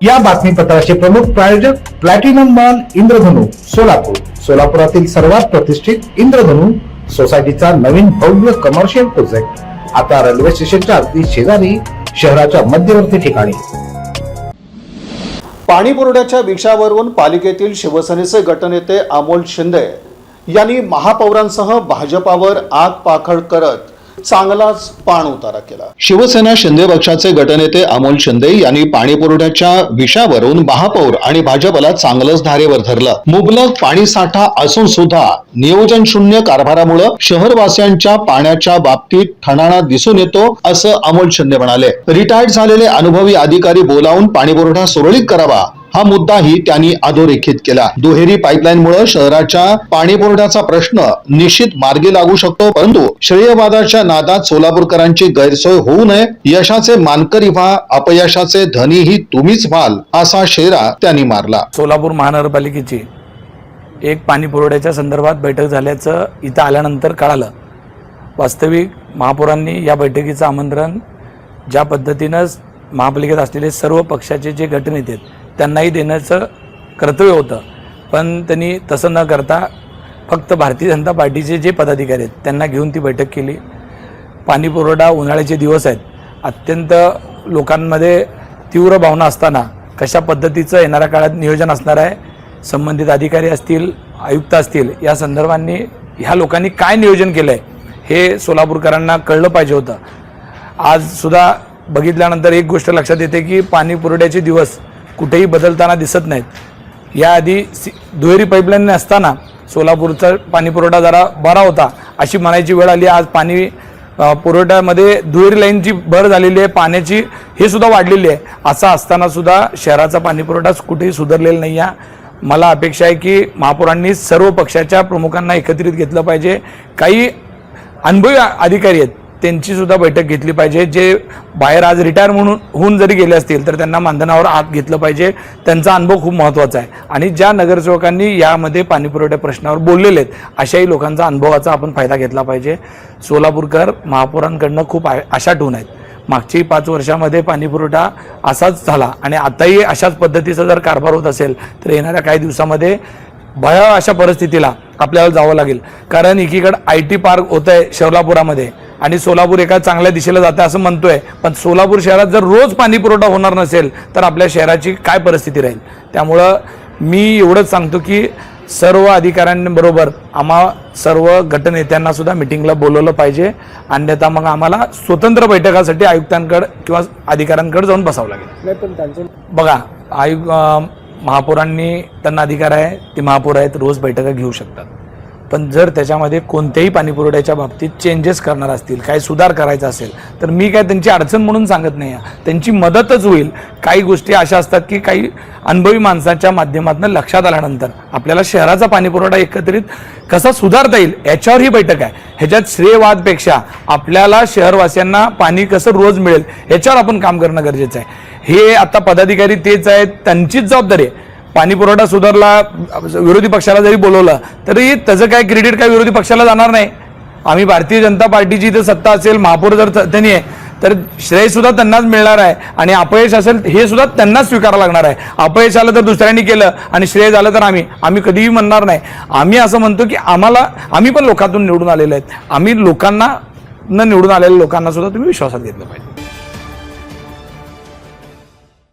या बातमीपत्राचे प्रमुख प्रायोजक प्लॅटिनम मॉल इंद्रधनु सोलापूर। सोलापुरातील सर्वात प्रतिष्ठित इंद्रधनु सोसायटीचा नवीन भव्य कमर्शियल प्रोजेक्ट आता रेल्वे स्टेशनच्या अगदी शेजारी शहराच्या मध्यवर्ती ठिकाणी। पाणी पुरवठ्याच्या विषयावरून पालिकेतील शिवसेनेचे गटनेते अमोल शिंदे यांनी महापौरांसह भाजपावर आग पाखड करत चांगलाच पाणउतारा केला। शिवसेना शिंदे पक्षाचे गटनेते अमोल शिंदे यांनी पाणी पुरवठ्याच्या विषयावरून महापौर आणि भाजपला चांगलंच धारेवर धरलं। मुबलक पाणी साठा असून सुद्धा नियोजन शून्य कारभारामुळे शहरवासियांच्या पाण्याच्या बाबतीत ठणाणा दिसून येतो असं अमोल शिंदे म्हणाले। रिटायर्ड झालेले अनुभवी अधिकारी बोलावून पाणी पुरवठा सुरळीत करावा हा मुद्दाही त्यांनी अधोरेखित केला। दुहेरी पाईपलाईनमुळे शहराच्या पाणी पुरवठ्याचा प्रश्न निश्चित मार्गी लागू शकतो, परंतु श्रेयवादाच्या नादात सोलापूरकरांची गैरसोय होऊ नये। यशाचे मानकरी व्हा, अपयशाचे धनीही तुम्हीच व्हाल असा शेरा त्यांनी मारला। सोलापूर महानगरपालिकेची एक पाणी पुरवठ्याच्या संदर्भात बैठक झाल्याचं इथं आल्यानंतर कळालं। वास्तविक महापौरांनी या बैठकीचं आमंत्रण ज्या पद्धतीनं महापालिकेत असलेले सर्व पक्षाचे जे गटनेते आहेत त्यांनाही देण्याचं कर्तव्य होतं, पण त्यांनी तसं न करता फक्त भारतीय जनता पार्टीचे जे पदाधिकारी आहेत त्यांना घेऊन ती बैठक केली। पाणी पुरवठा उन्हाळ्याचे दिवस आहेत, अत्यंत लोकांमध्ये तीव्र भावना असताना कशा पद्धतीचं येणाऱ्या काळात नियोजन असणार आहे, संबंधित अधिकारी असतील, आयुक्त असतील, या संदर्भांनी ह्या लोकांनी काय नियोजन केलं आहे हे सोलापूरकरांना कळलं पाहिजे होतं। आज सुद्धा बघितल्यानंतर एक गोष्ट लक्षात येते की पाणी पुरवठ्याचे दिवस कुठेही बदलताना दिसत नाहीत। याआधी दुहेरी पाईपलाईन असताना सोलापूरचा पाणी पुरवठा जरा बरा होता अशी म्हणायची वेळ आली। आज पाणी पुरवठ्यामध्ये दुहेरी लाईनची भर झालेली आहे, पाण्याची हे सुद्धा वाढलेली आहे। असं असताना सुद्धा शहराचा पाणी पुरवठा कुठेही सुधारलेला नाही आहे। मला अपेक्षा आहे की महापौरांनी सर्व पक्षाच्या प्रमुखांना एकत्रित घेतलं पाहिजे। काही अनुभवी अधिकारी आहेत त्यांची सुद्धा बैठक घेतली पाहिजे, जे बाहेर आज रिटायर होऊन जरी गेले असतील तर त्यांना मानधनावर आत घेतलं पाहिजे। त्यांचा अनुभव खूप महत्त्वाचा आहे आणि ज्या नगरसेवकांनी यामध्ये पाणी पुरवठ्या प्रश्नावर बोललेले आहेत अशाही लोकांचा अनुभवाचा आपण फायदा घेतला पाहिजे। सोलापूरकर महापौरांकडनं खूप आशा ठेवून आहेत। मागची 5 वर्षामध्ये पाणी पुरवठा असाच झाला आणि आताही अशाच पद्धतीचा जर कारभार होत असेल तर येणाऱ्या काही दिवसामध्ये भयावह अशा परिस्थितीला आपल्याला जावं लागेल। कारण एकीकडे IT पार्क होत आहे सोलापुरामध्ये आणि सोलापूर एका चांगल्या दिशेला जाते असं म्हणतोय, पण सोलापूर शहरात जर रोज पाणी पुरवठा होणार नसेल तर आपल्या शहराची काय परिस्थिती राहील। त्यामुळं मी एवढंच सांगतो की सर्व अधिकाऱ्यांबरोबर आम्हा सर्व गटनेत्यांना सुद्धा मिटिंगला बोलवलं पाहिजे, अन्यथा मग आम्हाला स्वतंत्र बैठकासाठी आयुक्तांकडे किंवा अधिकाऱ्यांकडे जाऊन बसावं लागेल। बघा, महापौरांनी त्यांना अधिकार आहे, ते महापौर आहेत, रोज बैठका घेऊ शकतात, पण जर त्याच्यामध्ये कोणत्याही पाणी पुरवठ्याच्या बाबतीत चेंजेस करणार असतील, काही सुधार करायचा असेल तर मी काय त्यांची अडचण म्हणून सांगत नाही आहे, त्यांची मदतच होईल। काही गोष्टी अशा असतात की काही अनुभवी माणसाच्या माध्यमातून लक्षात आल्यानंतर आपल्याला शहराचा पाणी पुरवठा एकत्रित कसा सुधारता येईल याच्यावर ही बैठक आहे। ह्याच्यात श्रेयवादपेक्षा आपल्याला शहरवासियांना पाणी कसं रोज मिळेल याच्यावर आपण काम करणं गरजेचं आहे। हे आता पदाधिकारी तेच आहेत, त्यांचीच जबाबदारी आहे। पाणी पुरवठा सुधारला, विरोधी पक्षाला जरी बोलवलं तरी त्याचं काय क्रेडिट काय विरोधी पक्षाला जाणार नाही। आम्ही भारतीय जनता पार्टीची जर सत्ता असेल, महापौर जर त्यांनी आहे तर श्रेय सुद्धा त्यांनाच मिळणार आहे आणि अपयश असेल हे सुद्धा त्यांनाच स्वीकारावं लागणार आहे। अपयश आलं तर दुसऱ्यांनी केलं आणि श्रेय झालं तर आम्ही कधीही म्हणणार नाही। आम्ही असं म्हणतो की आम्ही पण लोकांतून निवडून आलेले आहेत, आम्ही लोकांना न निवडून आलेल्या लोकांना सुद्धा तुम्ही विश्वासात घेतलं पाहिजे।